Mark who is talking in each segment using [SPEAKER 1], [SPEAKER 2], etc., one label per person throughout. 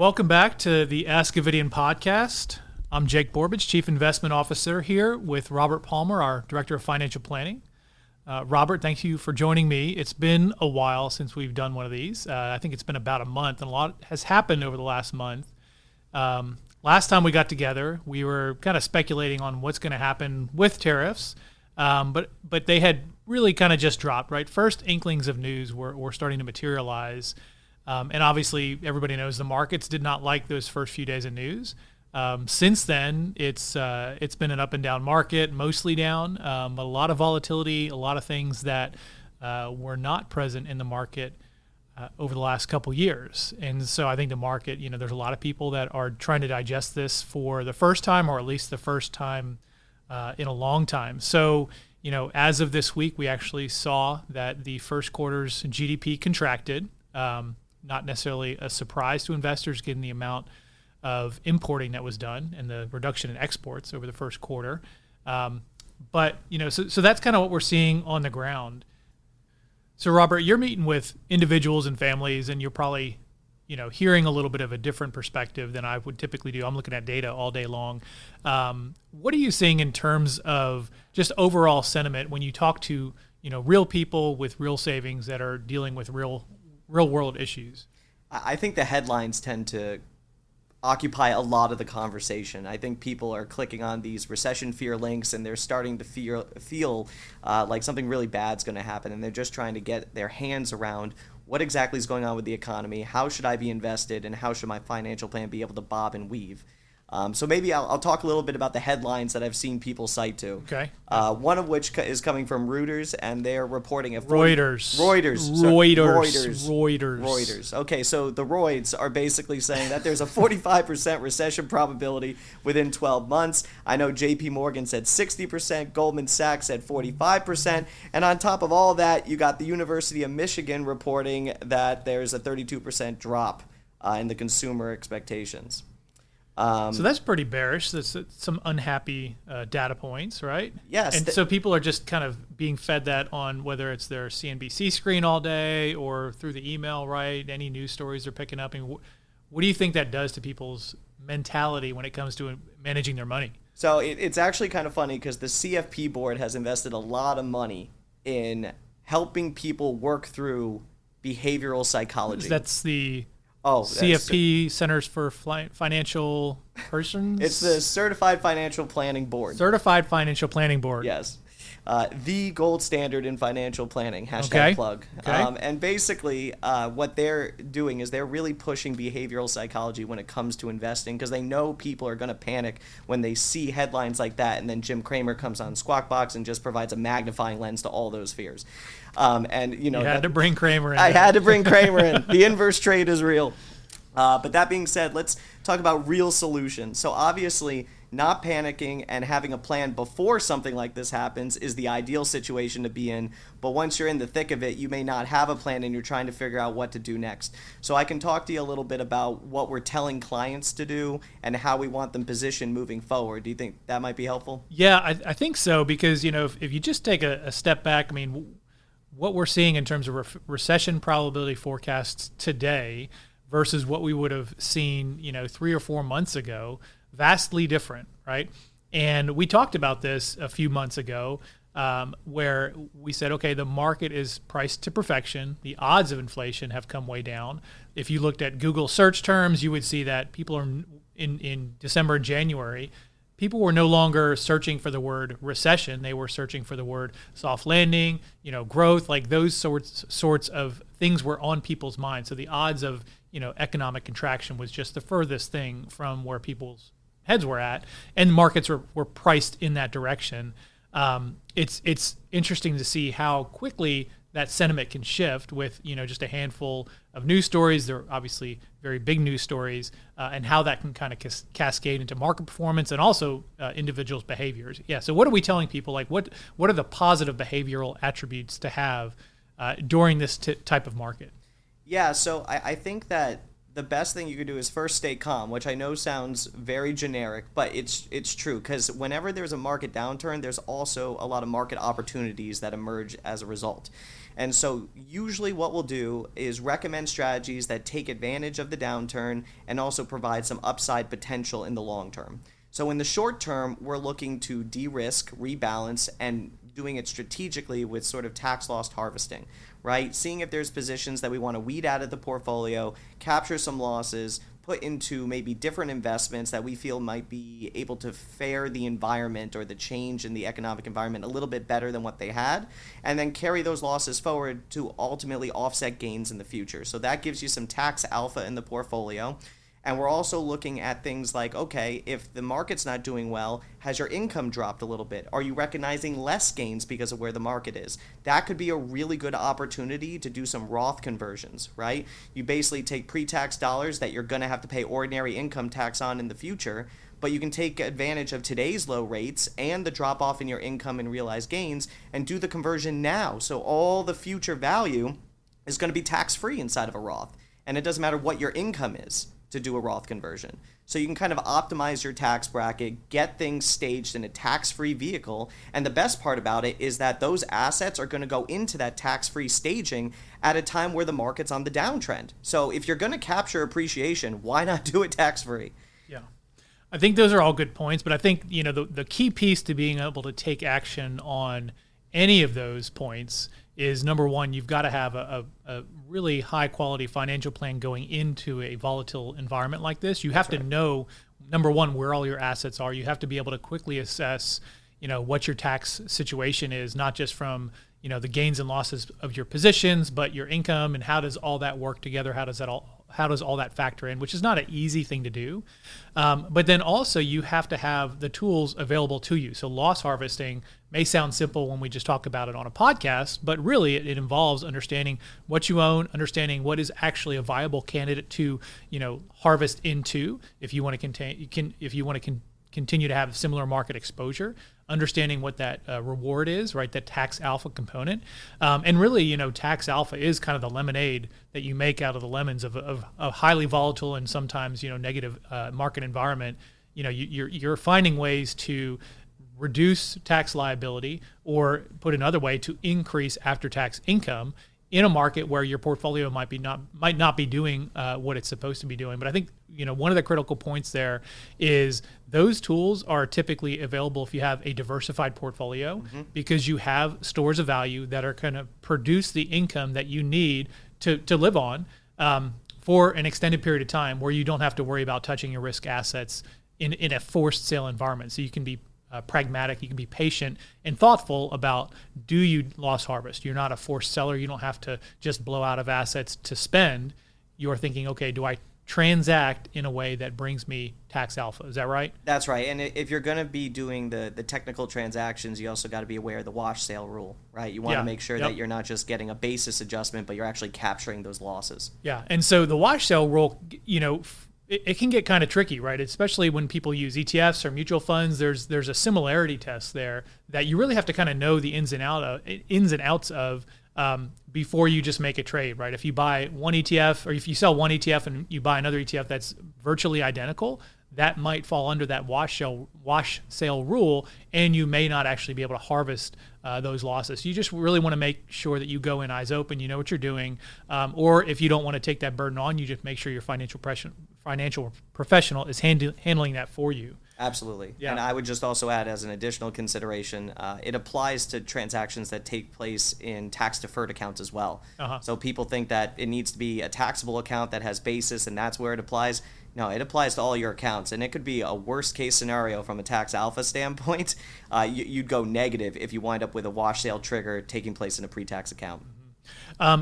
[SPEAKER 1] Welcome back to the Ask Avidian Podcast. I'm Jake Borbidge, Chief Investment Officer here with Robert Palmer, our Director of Financial Planning. Robert, thank you for joining me. It's been a while since we've done one of these. I think it's been about a month, and a lot has happened over the last month. Last time we got together, we were kind of speculating on what's going to happen with tariffs, but they had really kind of just dropped, right? First inklings of news were starting to materialize. And obviously, everybody knows the markets did not like those first few days of news. Since then, it's been an up and down market, mostly down, but a lot of volatility, a lot of things that were not present in the market over the last couple years. And so I think the market, there's a lot of people that are trying to digest this for the first time, or at least the first time in a long time. So, as of this week, we actually saw that the first quarter's GDP contracted. Not necessarily a surprise to investors given the amount of importing that was done and the reduction in exports over the first quarter. But that's kind of what we're seeing on the ground. So, Robert, you're meeting with individuals and families, and you're probably, hearing a little bit of a different perspective than I would typically do. I'm looking at data all day long. What are you seeing in terms of just overall sentiment when you talk to, real people with real savings that are dealing with real world issues?
[SPEAKER 2] I think the headlines tend to occupy a lot of the conversation. I think people are clicking on these recession fear links, and they're starting to feel like something really bad's going to happen, and they're just trying to get their hands around what exactly is going on with the economy, how should I be invested, and how should my financial plan be able to bob and weave. So maybe I'll talk a little bit about the headlines that I've seen people cite to.
[SPEAKER 1] Okay.
[SPEAKER 2] One of which is coming from Reuters, and they're reporting
[SPEAKER 1] Reuters.
[SPEAKER 2] Okay, so the Reuters are basically saying that there's a 45% recession probability within 12 months. I know JP Morgan said 60%, Goldman Sachs said 45%, and on top of all that, you got the University of Michigan reporting that there's a 32% drop in the consumer expectations.
[SPEAKER 1] So that's pretty bearish. That's some unhappy data points, right?
[SPEAKER 2] Yes.
[SPEAKER 1] And so people are just kind of being fed that on whether it's their CNBC screen all day or through the email, right? Any news stories they're picking up. I mean, what do you think that does to people's mentality when it comes to managing their money?
[SPEAKER 2] So it's actually kind of funny because the CFP board has invested a lot of money in helping people work through behavioral psychology.
[SPEAKER 1] That's the... CFP, Centers for Financial Persons?
[SPEAKER 2] It's the Certified Financial Planning Board.
[SPEAKER 1] Certified Financial Planning Board.
[SPEAKER 2] Yes. The gold standard in financial planning, hashtag plug.
[SPEAKER 1] Okay.
[SPEAKER 2] And basically what they're doing is they're really pushing behavioral psychology when it comes to investing, because they know people are going to panic when they see headlines like that, and then Jim Cramer comes on Squawk Box and just provides a magnifying lens to all those fears. You
[SPEAKER 1] had to bring Cramer in.
[SPEAKER 2] I had to bring Cramer in. The inverse trade is real. But that being said, let's talk about real solutions. So obviously, not panicking and having a plan before something like this happens is the ideal situation to be in. But once you're in the thick of it, you may not have a plan and you're trying to figure out what to do next. So I can talk to you a little bit about what we're telling clients to do and how we want them positioned moving forward. Do you think that might be helpful?
[SPEAKER 1] Yeah, I think so, because if you just take a step back, I mean, what we're seeing in terms of recession probability forecasts today versus what we would have seen, 3 or 4 months ago, vastly different, right? And we talked about this a few months ago, where we said, okay, the market is priced to perfection. The odds of inflation have come way down. If you looked at Google search terms, you would see that people are in December and January, people were no longer searching for the word recession. They were searching for the word soft landing, growth, like those sorts of things were on people's minds. So the odds of, economic contraction was just the furthest thing from where people's heads were at, and markets were priced in that direction. It's interesting to see how quickly that sentiment can shift with, just a handful of news stories. They're obviously very big news stories, and how that can kind of cascade into market performance and also individuals' behaviors. Yeah. So what are we telling people? Like, what are the positive behavioral attributes to have during this type of market?
[SPEAKER 2] Yeah. So I think that the best thing you could do is first stay calm, which I know sounds very generic, but it's true, because whenever there's a market downturn, there's also a lot of market opportunities that emerge as a result. And so usually what we'll do is recommend strategies that take advantage of the downturn and also provide some upside potential in the long term. So in the short term, we're looking to de-risk, rebalance, and doing it strategically with sort of tax loss harvesting, right? Seeing if there's positions that we want to weed out of the portfolio, capture some losses, put into maybe different investments that we feel might be able to fare the environment or the change in the economic environment a little bit better than what they had, and then carry those losses forward to ultimately offset gains in the future. So that gives you some tax alpha in the portfolio. And we're also looking at things like, okay, if the market's not doing well, has your income dropped a little bit? Are you recognizing less gains because of where the market is? That could be a really good opportunity to do some Roth conversions, right? You basically take pre-tax dollars that you're going to have to pay ordinary income tax on in the future, but you can take advantage of today's low rates and the drop off in your income and realized gains and do the conversion now. So all the future value is going to be tax-free inside of a Roth. And it doesn't matter what your income is to do a Roth conversion. So you can kind of optimize your tax bracket, get things staged in a tax-free vehicle, and the best part about it is that those assets are going to go into that tax-free staging at a time where the market's on the downtrend. So if you're going to capture appreciation, why not do it tax-free?
[SPEAKER 1] Yeah. I think those are all good points, but I think, the key piece to being able to take action on any of those points is, number one, you've got to have a really high quality financial plan going into a volatile environment like this. You have to know, number one, where all your assets are. You have to be able to quickly assess, what your tax situation is, not just from, the gains and losses of your positions, but your income, and how does all that work together? How does all that factor in, which is not an easy thing to do. But then also you have to have the tools available to you. So loss harvesting may sound simple when we just talk about it on a podcast, but really it involves understanding what you own, understanding what is actually a viable candidate to, harvest into if you want to continue to have similar market exposure, understanding what that reward is, right? That tax alpha component. And really, tax alpha is kind of the lemonade that you make out of the lemons of a highly volatile and sometimes, negative market environment. You're finding ways to reduce tax liability, or put another way, to increase after-tax income in a market where your portfolio might not be doing what it's supposed to be doing. But I think one of the critical points there is those tools are typically available if you have a diversified portfolio, because you have stores of value that are going to produce the income that you need to live on for an extended period of time, where you don't have to worry about touching your risk assets in a forced sale environment. So you can be pragmatic, you can be patient and thoughtful about, do you loss harvest? You're not a forced seller. You don't have to just blow out of assets to spend. You're thinking, okay, do I transact in a way that brings me tax alpha? Is that right?
[SPEAKER 2] That's right. And if you're going to be doing the technical transactions, you also got to be aware of the wash sale rule, right? You want to make sure that you're not just getting a basis adjustment, but you're actually capturing those losses.
[SPEAKER 1] Yeah. And so the wash sale rule, it can get kind of tricky, right? Especially when people use ETFs or mutual funds. There's a similarity test there that you really have to kind of know the ins and outs of before you just make a trade, right? If you buy one ETF, or if you sell one ETF and you buy another ETF that's virtually identical, that might fall under that wash sale rule, and you may not actually be able to harvest those losses. You just really want to make sure that you go in eyes open, you know what you're doing, or if you don't want to take that burden on, you just make sure your financial professional is handling that for you.
[SPEAKER 2] Absolutely.
[SPEAKER 1] Yeah.
[SPEAKER 2] And I would just also add, as an additional consideration, it applies to transactions that take place in tax-deferred accounts as well. So people think that it needs to be a taxable account that has basis and that's where it applies. No, it applies to all your accounts, and it could be a worst-case scenario from a tax alpha standpoint. You'd go negative if you wind up with a wash sale trigger taking place in a pre-tax account.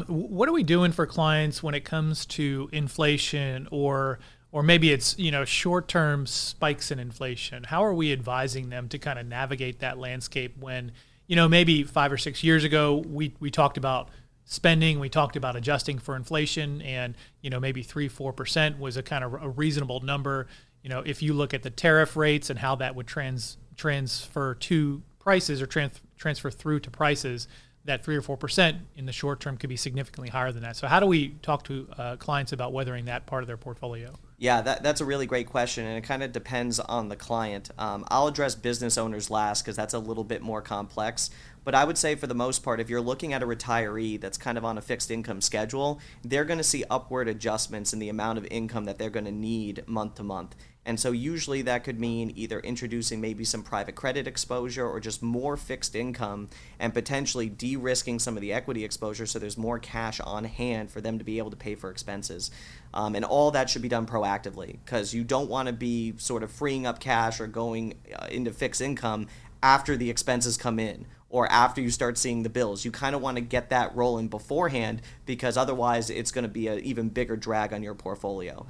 [SPEAKER 1] What are we doing for clients when it comes to inflation, or maybe it's short-term spikes in inflation? How are we advising them to kind of navigate that landscape when maybe 5 or 6 years ago we talked about spending, we talked about adjusting for inflation, and maybe 3-4% was a kind of a reasonable number. If you look at the tariff rates and how that would transfer to prices, or transfer through to prices, that 3 or 4% in the short term could be significantly higher than that. So how do we talk to clients about weathering that part of their portfolio?
[SPEAKER 2] Yeah, that's a really great question, and it kind of depends on the client. I'll address business owners last because that's a little bit more complex. But I would say for the most part, if you're looking at a retiree that's kind of on a fixed income schedule, they're going to see upward adjustments in the amount of income that they're going to need month to month. And so usually that could mean either introducing maybe some private credit exposure or just more fixed income and potentially de-risking some of the equity exposure so there's more cash on hand for them to be able to pay for expenses. And all that should be done proactively because you don't want to be sort of freeing up cash or going into fixed income after the expenses come in or after you start seeing the bills. You kind of want to get that rolling beforehand because otherwise it's going to be an even bigger drag on your portfolio.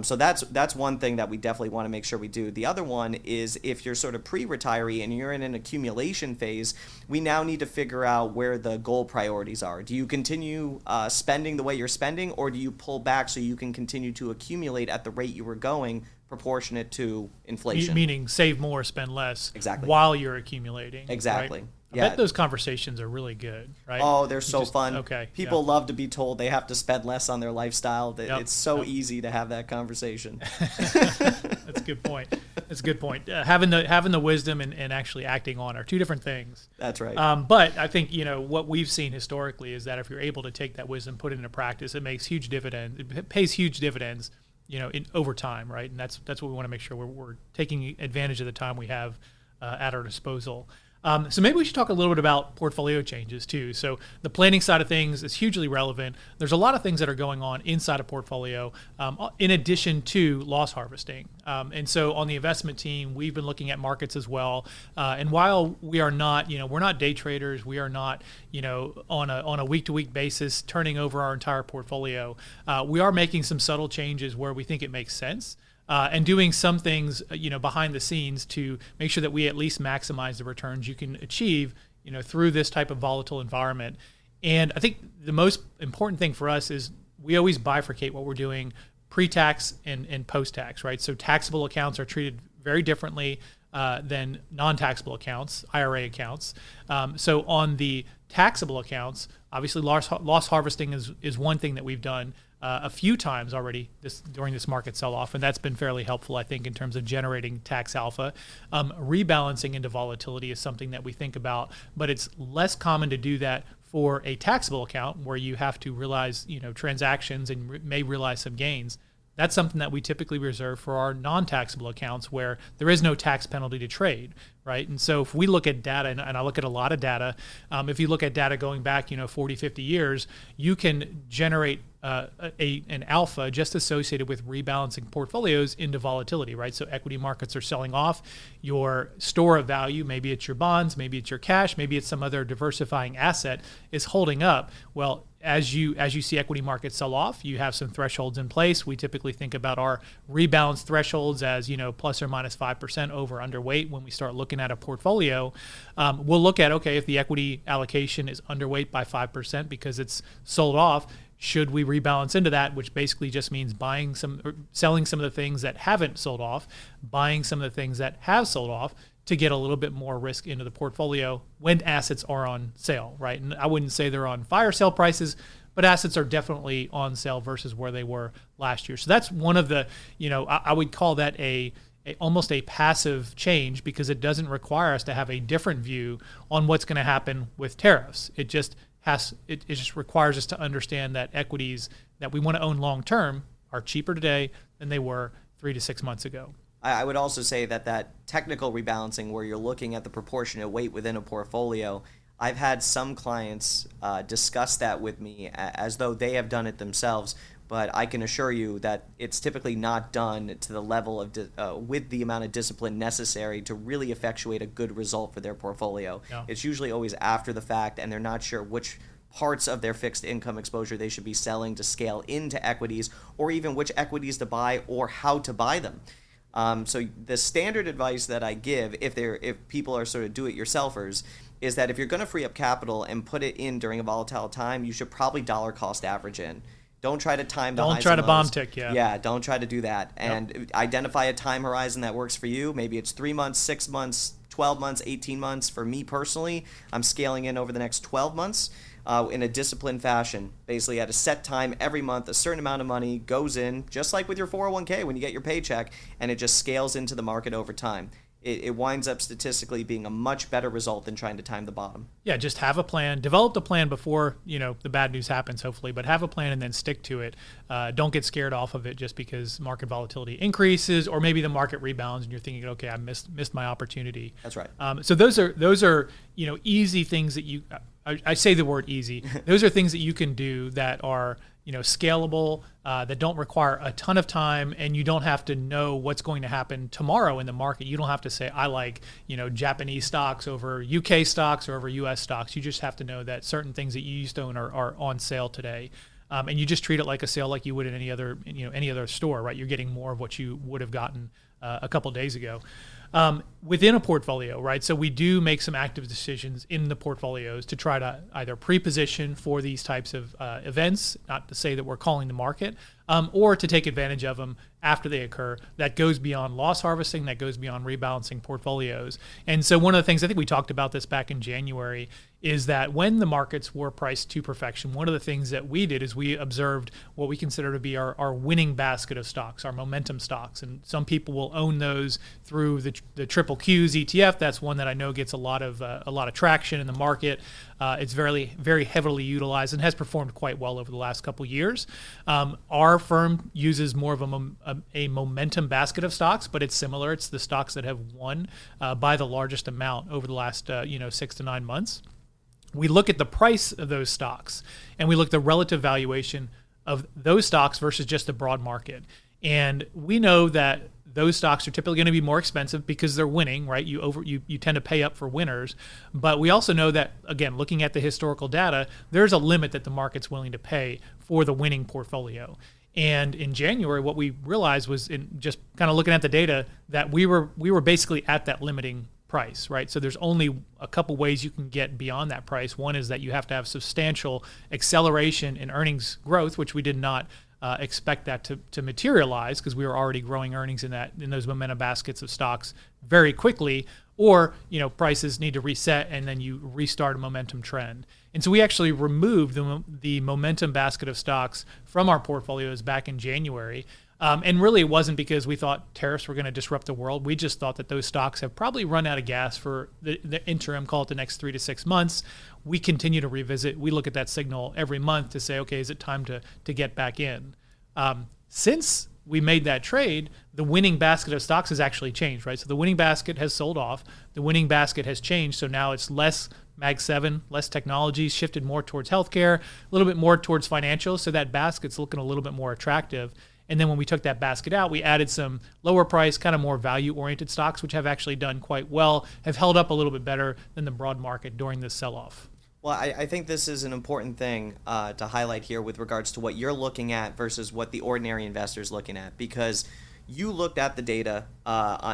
[SPEAKER 2] So that's one thing that we definitely want to make sure we do. The other one is if you're sort of pre-retiree and you're in an accumulation phase, we now need to figure out where the goal priorities are. Do you continue spending the way you're spending, or do you pull back so you can continue to accumulate at the rate you were going proportionate to inflation?
[SPEAKER 1] Meaning save more, spend less.
[SPEAKER 2] Exactly.
[SPEAKER 1] While you're accumulating.
[SPEAKER 2] Exactly.
[SPEAKER 1] Right?
[SPEAKER 2] Yeah.
[SPEAKER 1] I bet those conversations are really good, right?
[SPEAKER 2] Oh, they're so fun.
[SPEAKER 1] Okay.
[SPEAKER 2] People love to be told they have to spend less on their lifestyle. It's so
[SPEAKER 1] Yep.
[SPEAKER 2] easy to have that conversation.
[SPEAKER 1] That's a good point. That's a good point. Having the wisdom and actually acting on are two different things.
[SPEAKER 2] That's right.
[SPEAKER 1] But I think what we've seen historically is that if you're able to take that wisdom, put it into practice, it makes huge dividends. It pays huge dividends, over time, right? And that's what we want to make sure we're taking advantage of the time we have at our disposal. So maybe we should talk a little bit about portfolio changes too. So the planning side of things is hugely relevant. There's a lot of things that are going on inside a portfolio in addition to loss harvesting. And so on the investment team, we've been looking at markets as well. And while we are not, we're not day traders, we are not, on a week-to-week basis turning over our entire portfolio, we are making some subtle changes where we think it makes sense. And doing some things, behind the scenes to make sure that we at least maximize the returns you can achieve, through this type of volatile environment. And I think the most important thing for us is we always bifurcate what we're doing pre-tax and post-tax, right? So taxable accounts are treated very differently than non-taxable accounts, IRA accounts. So on the taxable accounts, obviously loss harvesting is one thing that we've done a few times already during this market sell-off, and that's been fairly helpful, I think, in terms of generating tax alpha. Rebalancing into volatility is something that we think about, but it's less common to do that for a taxable account where you have to realize, transactions and may realize some gains. That's something that we typically reserve for our non-taxable accounts where there is no tax penalty to trade, right? And so if we look at data, and I look at a lot of data, if you look at data going back, 40, 50 years, you can generate an alpha just associated with rebalancing portfolios into volatility, right? So equity markets are selling off. Your store of value, maybe it's your bonds, maybe it's your cash, maybe it's some other diversifying asset, is holding up. Well, as you see equity markets sell off, you have some thresholds in place. We typically think about our rebalance thresholds as plus or minus 5% over underweight. When we start looking at a portfolio, we'll look at, okay, if the equity allocation is underweight by 5% because it's sold off, should we rebalance into that, which basically just means buying some or selling some of the things that haven't sold off, buying some of the things that have sold off to get a little bit more risk into the portfolio when assets are on sale, right? And I wouldn't say they're on fire sale prices, but assets are definitely on sale versus where they were last year. So that's one of the, I would call that almost a passive change because it doesn't require us to have a different view on what's going to happen with tariffs. It just requires us to understand that equities that we want to own long term are cheaper today than they were 3 to 6 months ago.
[SPEAKER 2] I would also say that technical rebalancing where you're looking at the proportionate weight within a portfolio, I've had some clients discuss that with me as though they have done it themselves, but I can assure you that it's typically not done to the level of with the amount of discipline necessary to really effectuate a good result for their portfolio. Yeah. It's usually always after the fact, and they're not sure which parts of their fixed income exposure they should be selling to scale into equities, or even which equities to buy or how to buy them. So the standard advice that I give if people are sort of do-it-yourselfers is that if you're going to free up capital and put it in during a volatile time, you should probably dollar cost average in. Don't try to time the highs and lows.
[SPEAKER 1] Don't try to bomb tick, yeah.
[SPEAKER 2] Yeah, don't try to do that. And identify a time horizon that works for you. Maybe it's 3 months, 6 months, 12 months, 18 months. For me personally, I'm scaling in over the next 12 months in a disciplined fashion. Basically, at a set time every month, a certain amount of money goes in, just like with your 401k when you get your paycheck, and it just scales into the market over time. It winds up statistically being a much better result than trying to time the bottom.
[SPEAKER 1] Yeah, just have a plan. Develop the plan before the bad news happens, hopefully, but have a plan and then stick to it. Don't get scared off of it just because market volatility increases, or maybe the market rebounds and you're thinking, okay, I missed my opportunity.
[SPEAKER 2] That's right.
[SPEAKER 1] So those are easy things that you. I say the word easy. Those are things that you can do that are scalable, that don't require a ton of time, and you don't have to know what's going to happen tomorrow in the market. You don't have to say, I like Japanese stocks over UK stocks or over US stocks. You just have to know that certain things that you used to own are on sale today. And you just treat it like a sale, like you would in any other store, right? You're getting more of what you would have gotten a couple days ago. Within a portfolio, right? So we do make some active decisions in the portfolios to try to either pre-position for these types of events, not to say that we're calling the market, or to take advantage of them after they occur. That goes beyond loss harvesting, that goes beyond rebalancing portfolios. And so one of the things, I think we talked about this back in January, is that when the markets were priced to perfection, one of the things that we did is we observed what we consider to be our winning basket of stocks, our momentum stocks. And some people will own those through the triple Qs ETF. That's one that I know gets a lot of traction in the market. It's very, very heavily utilized and has performed quite well over the last couple of years. Our firm uses more of a momentum basket of stocks, but it's similar. It's the stocks that have won by the largest amount over the last 6 to 9 months. We look at the price of those stocks, and we look at the relative valuation of those stocks versus just the broad market. And we know that those stocks are typically going to be more expensive because they're winning, right? You tend to pay up for winners. But we also know that, again, looking at the historical data, there's a limit that the market's willing to pay for the winning portfolio. And in January, what we realized was, in just kind of looking at the data, that we were basically at that limiting price, right? So there's only a couple ways you can get beyond that price. One is that you have to have substantial acceleration in earnings growth, which we did not expect that to materialize because we were already growing earnings in those momentum baskets of stocks very quickly, or prices need to reset and then you restart a momentum trend. And so we actually removed the momentum basket of stocks from our portfolios back in January. And really, it wasn't because we thought tariffs were going to disrupt the world. We just thought that those stocks have probably run out of gas for the interim, call it the next 3 to 6 months. We continue to revisit. We look at that signal every month to say, okay, is it time to get back in? Since we made that trade, the winning basket of stocks has actually changed, right? So the winning basket has sold off. The winning basket has changed. So now it's less Mag 7, less technologies, shifted more towards healthcare, a little bit more towards financials. So that basket's looking a little bit more attractive. And then when we took that basket out, we added some lower price, kind of more value-oriented stocks, which have actually done quite well, have held up a little bit better than the broad market during this sell-off.
[SPEAKER 2] Well, I think this is an important thing to highlight here with regards to what you're looking at versus what the ordinary investor is looking at, because you looked at the data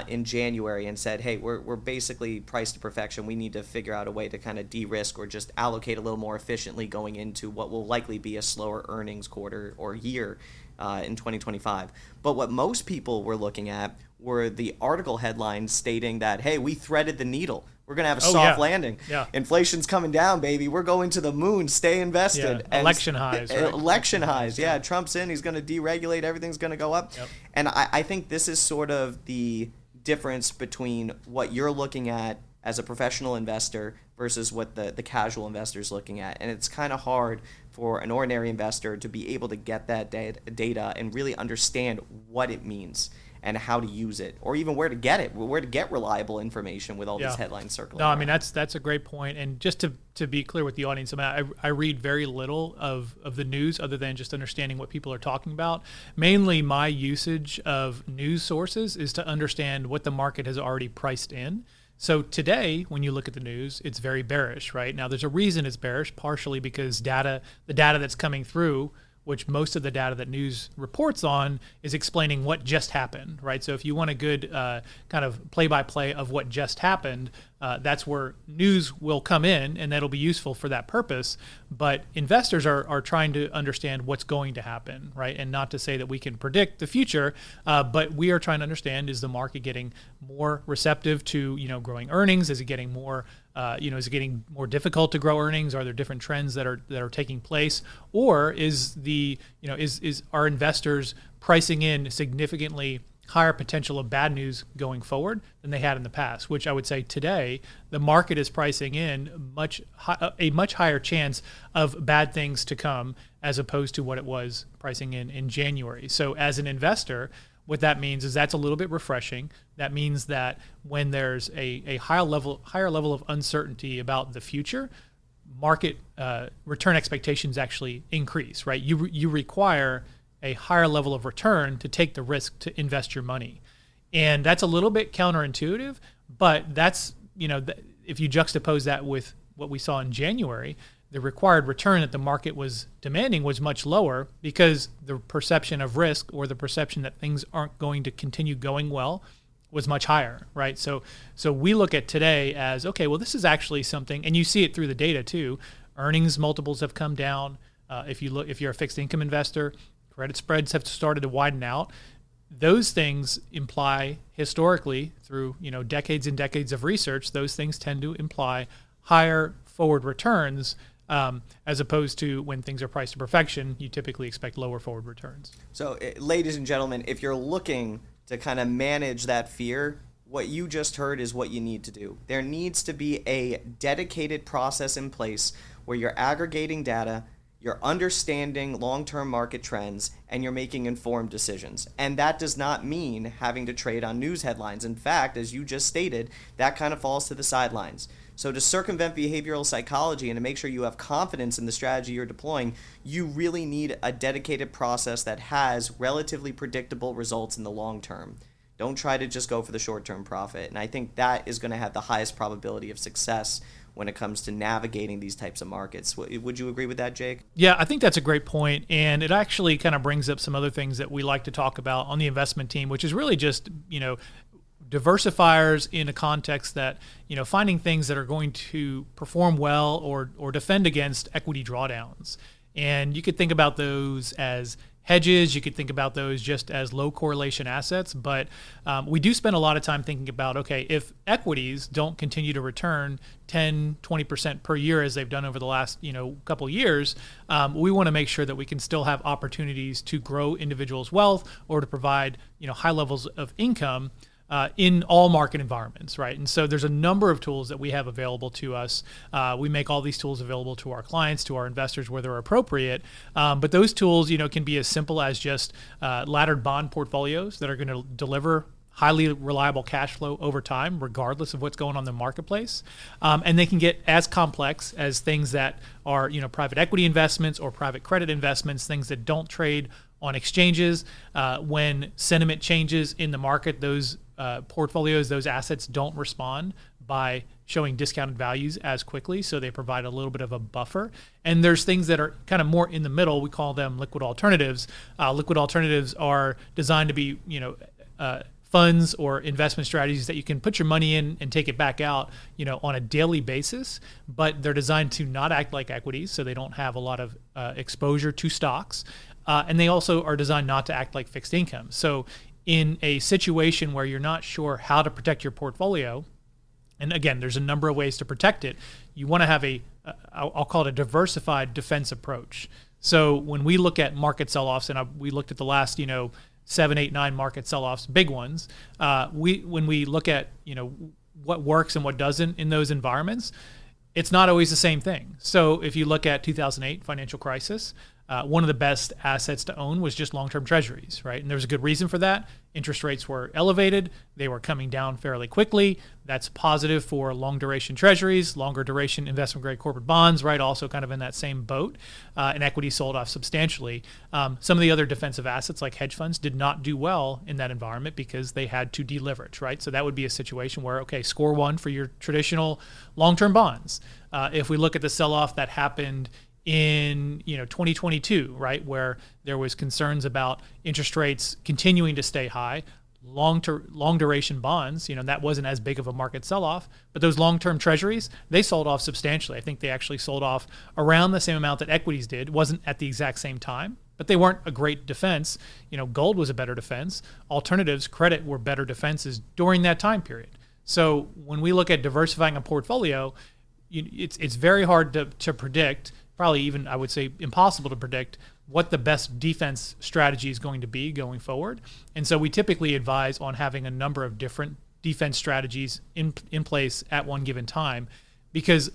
[SPEAKER 2] in January and said, hey, we're basically priced to perfection. We need to figure out a way to kind of de-risk or just allocate a little more efficiently going into what will likely be a slower earnings quarter or year in 2025. But what most people were looking at were the article headlines stating that, hey, we threaded the needle. We're going to have a soft landing. Yeah. Inflation's coming down, baby. We're going to the moon. Stay invested.
[SPEAKER 1] Yeah. Election highs. Right?
[SPEAKER 2] Election highs. Yeah. Trump's in. He's going to deregulate. Everything's going to go up. Yep. And I think this is sort of the difference between what you're looking at as a professional investor versus what the casual investor is looking at. And it's kind of hard for an ordinary investor to be able to get that data and really understand what it means and how to use it, or even where to get it, where to get reliable information with all these headlines circling.
[SPEAKER 1] No, I mean, that's a great point. And just to be clear with the audience, I read very little of the news other than just understanding what people are talking about. Mainly my usage of news sources is to understand what the market has already priced in. So today, when you look at the news, it's very bearish, right? Now, there's a reason it's bearish, partially because the data that's coming through, which most of the data that news reports on, is explaining what just happened, right? So if you want a good kind of play-by-play of what just happened, that's where news will come in, and that'll be useful for that purpose. But investors are trying to understand what's going to happen, right? And not to say that we can predict the future, but we are trying to understand, is the market getting more receptive to, growing earnings? Is it getting more, is it getting more difficult to grow earnings? Are there different trends that are taking place? Or is are investors pricing in significantly higher potential of bad news going forward than they had in the past, which I would say today the market is pricing in a much higher chance of bad things to come as opposed to what it was pricing in January. So as an investor, what that means is that's a little bit refreshing. That means that when there's a higher level of uncertainty about the future, market return expectations actually increase, right? You require a higher level of return to take the risk to invest your money. And that's a little bit counterintuitive, but that's, if you juxtapose that with what we saw in January, the required return that the market was demanding was much lower because the perception of risk, or the perception that things aren't going to continue going well, was much higher, right? So we look at today as, okay, well, this is actually something, and you see it through the data too. Earnings multiples have come down. If you're a fixed income investor, credit spreads have started to widen out. Those things imply historically, through decades and decades of research, those things tend to imply higher forward returns, as opposed to when things are priced to perfection, you typically expect lower forward returns.
[SPEAKER 2] So, ladies and gentlemen, if you're looking to kind of manage that fear, what you just heard is what you need to do. There needs to be a dedicated process in place where you're aggregating data, you're understanding long-term market trends, and you're making informed decisions. And that does not mean having to trade on news headlines. In fact, as you just stated, that kind of falls to the sidelines. So to circumvent behavioral psychology and to make sure you have confidence in the strategy you're deploying, you really need a dedicated process that has relatively predictable results in the long term. Don't try to just go for the short-term profit. And I think that is going to have the highest probability of success when it comes to navigating these types of markets. Would you agree with that, Jake?
[SPEAKER 1] Yeah, I think that's a great point. And it actually kind of brings up some other things that we like to talk about on the investment team, which is really just, diversifiers in a context that, finding things that are going to perform well or defend against equity drawdowns. And you could think about those as hedges. You could think about those just as low correlation assets. But we do spend a lot of time thinking about, okay, if equities don't continue to return 10, 20% per year as they've done over the last, couple years, we want to make sure that we can still have opportunities to grow individuals' wealth or to provide, high levels of income in all market environments, right? And so there's a number of tools that we have available to us. We make all these tools available to our clients, to our investors where they're appropriate. But those tools, can be as simple as just laddered bond portfolios that are going to deliver highly reliable cash flow over time, regardless of what's going on in the marketplace. And they can get as complex as things that are, private equity investments or private credit investments, things that don't trade on exchanges. When sentiment changes in the market, those portfolios, those assets don't respond by showing discounted values as quickly, so they provide a little bit of a buffer. And there's things that are kind of more in the middle. We call them liquid alternatives. Liquid alternatives are designed to be, funds or investment strategies that you can put your money in and take it back out, on a daily basis, but they're designed to not act like equities, so they don't have a lot of exposure to stocks. And they also are designed not to act like fixed income. So in a situation where you're not sure how to protect your portfolio, and again, there's a number of ways to protect it, you want to have I'll call it a diversified defense approach. So when we look at market sell-offs, and we looked at the last, 7, 8, 9 market sell-offs, big ones, when we look at, what works and what doesn't in those environments, it's not always the same thing. So if you look at 2008 financial crisis, one of the best assets to own was just long-term treasuries, right? And there's a good reason for that. Interest rates were elevated. They were coming down fairly quickly. That's positive for long-duration treasuries, longer-duration investment-grade corporate bonds, right? Also kind of in that same boat. And equity sold off substantially. Some of the other defensive assets like hedge funds did not do well in that environment because they had to deleverage, right? So that would be a situation where, okay, score one for your traditional long-term bonds. If we look at the sell-off that happened in 2022, right, where there was concerns about interest rates continuing to stay high, long duration bonds, that wasn't as big of a market sell-off, but those long-term treasuries, they sold off substantially. I think they actually sold off around the same amount that equities did. It wasn't at the exact same time, but they weren't a great defense. Gold was a better defense. Alternatives, credit were better defenses during that time period. So when we look at diversifying a portfolio, it's very hard to predict, probably even, I would say, impossible to predict what the best defense strategy is going to be going forward. And so we typically advise on having a number of different defense strategies in place at one given time, because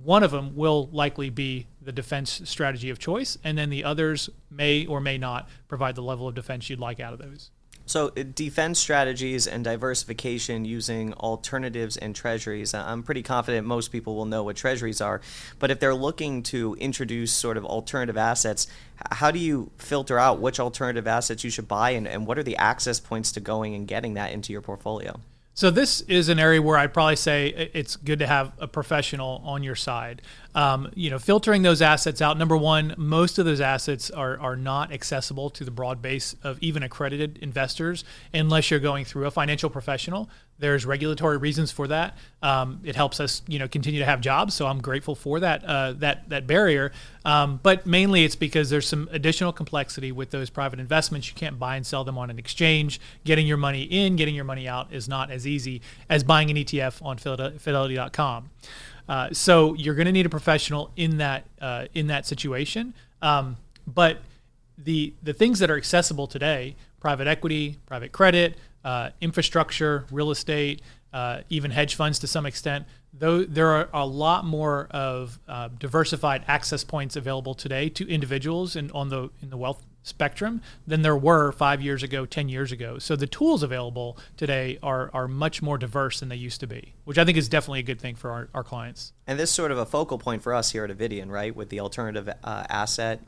[SPEAKER 1] one of them will likely be the defense strategy of choice, and then the others may or may not provide the level of defense you'd like out of those.
[SPEAKER 2] So defense strategies and diversification using alternatives and treasuries. I'm pretty confident most people will know what treasuries are, but if they're looking to introduce sort of alternative assets, how do you filter out which alternative assets you should buy, and what are the access points to going and getting that into your portfolio?
[SPEAKER 1] So this is an area where I'd probably say it's good to have a professional on your side. Filtering those assets out. Number one, most of those assets are not accessible to the broad base of even accredited investors unless you're going through a financial professional. There's regulatory reasons for that. It helps us, continue to have jobs. So I'm grateful for that barrier. But mainly it's because there's some additional complexity with those private investments. You can't buy and sell them on an exchange. Getting your money in, getting your money out is not as easy as buying an ETF on Fidelity.com. So you're going to need a professional in that situation. But the things that are accessible today, private equity, private credit, infrastructure, real estate, even hedge funds to some extent, though there are a lot more of diversified access points available today to individuals in the wealth spectrum than there were 5 years ago, 10 years ago. So the tools available today are much more diverse than they used to be, which I think is definitely a good thing for our clients.
[SPEAKER 2] And this is sort of a focal point for us here at Avidian, right? With the alternative asset,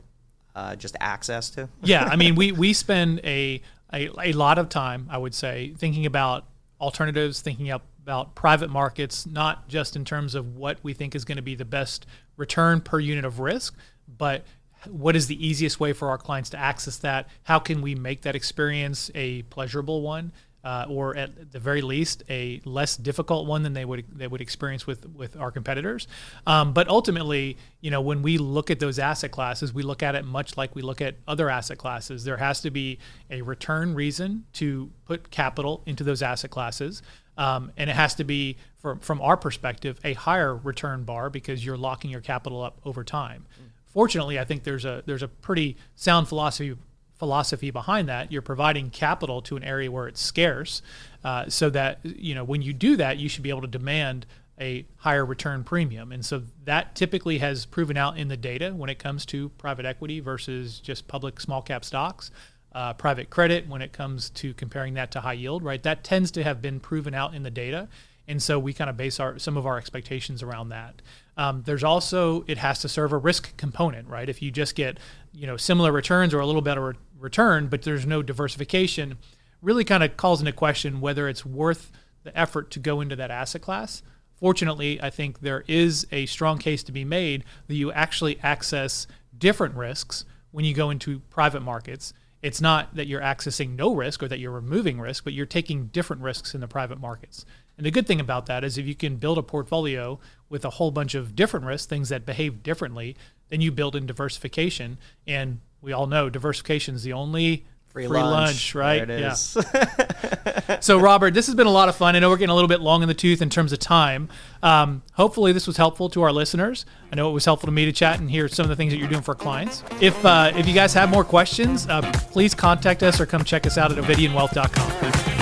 [SPEAKER 2] just access to.
[SPEAKER 1] Yeah, I mean, we spend a lot of time, I would say, thinking about alternatives, thinking about private markets, not just in terms of what we think is going to be the best return per unit of risk, but what is the easiest way for our clients to access that? How can we make that experience a pleasurable one, or at the very least a less difficult one than they would experience with our competitors? But ultimately, when we look at those asset classes, we look at it much like we look at other asset classes. There has to be a return reason to put capital into those asset classes. And it has to be, from our perspective, a higher return bar because you're locking your capital up over time. Fortunately, I think there's a pretty sound philosophy behind that. You're providing capital to an area where it's scarce, so that when you do that, you should be able to demand a higher return premium. And so that typically has proven out in the data when it comes to private equity versus just public small cap stocks. Private credit, when it comes to comparing that to high yield, right? That tends to have been proven out in the data. And so we kind of base some of our expectations around that. There's also, it has to serve a risk component, right? If you just get, similar returns or a little better return, but there's no diversification, really kind of calls into question whether it's worth the effort to go into that asset class. Fortunately, I think there is a strong case to be made that you actually access different risks when you go into private markets. It's not that you're accessing no risk or that you're removing risk, but you're taking different risks in the private markets. And the good thing about that is if you can build a portfolio with a whole bunch of different risks, things that behave differently, then you build in diversification. And we all know diversification is the only free lunch, right?
[SPEAKER 2] There it is.
[SPEAKER 1] Yeah. So, Robert, this has been a lot of fun. I know we're getting a little bit long in the tooth in terms of time. Hopefully this was helpful to our listeners. I know it was helpful to me to chat and hear some of the things that you're doing for clients. If you guys have more questions, please contact us or come check us out at avidianwealth.com.